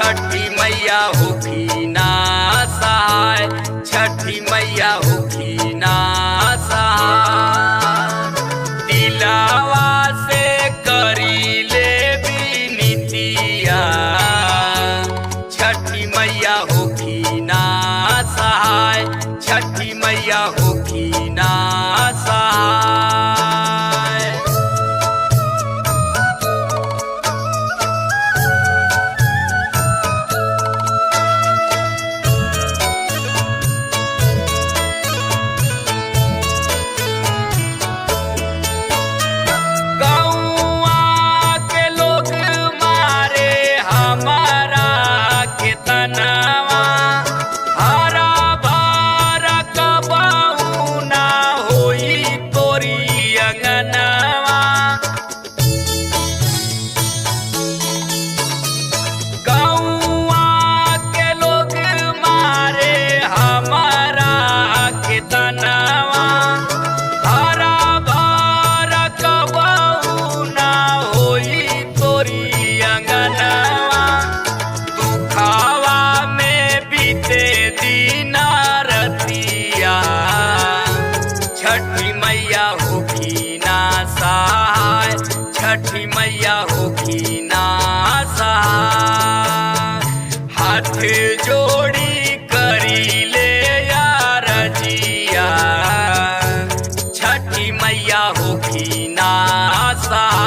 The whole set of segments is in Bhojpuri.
छठी मैया होखी ना सहाय, छठी मैया होखी ना सहाय। दिलावा से करी ले बिनतिया, छठी मैया होखी ना सहाय, छठी मैया होखी ना सहाय। छठी मैया होखी ना सहाय, छठी मैया होखी ना सहाय। हाथ जोड़ी करी ले यार जिया, छठी मैया होखी ना सहाय।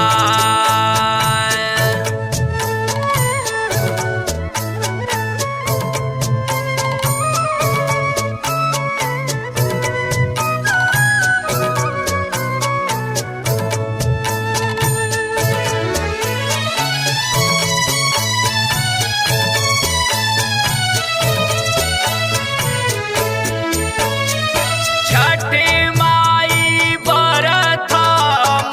छठी माई बरत आम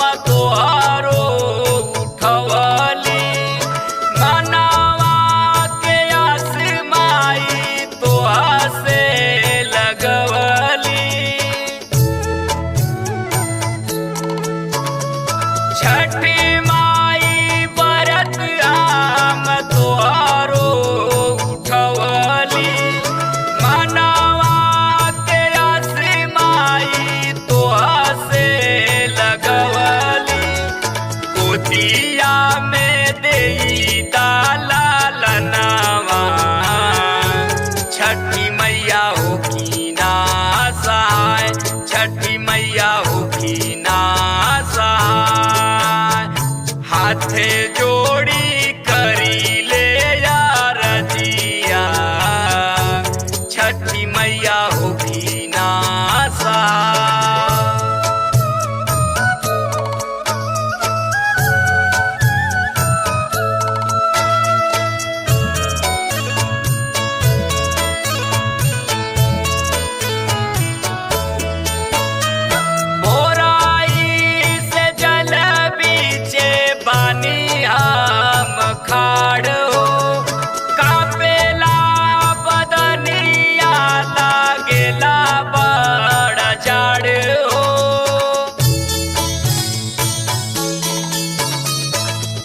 तोहारो उठवली, मनवा के आस माई तोहा से लगवली। गोदिया में देई दाला लनवा, छठी मैया होखी ना सहाय, छठी मैया होखी ना सहाय। हाथ जोड़ी करी ले यार जिया, छठी मैया होखी ना सहाय। खाड़ हो कापेला बदनिया, लागेला बड़ा जाड़ हो।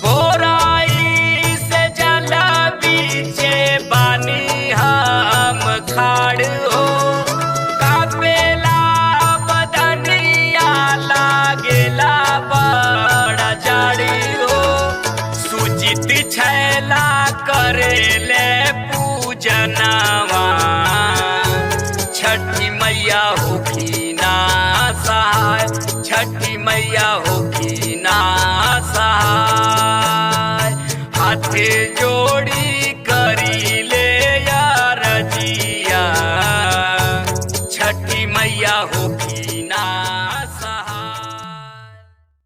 बोराई से जल बीचे बानी हम खाड़ हो, कापेला बदनिया, लागेला बड़ा जाड़ हो। सुजित छैला करेले पूजनवा, छठी मैया होखी ना सहाय, छठी मैया हो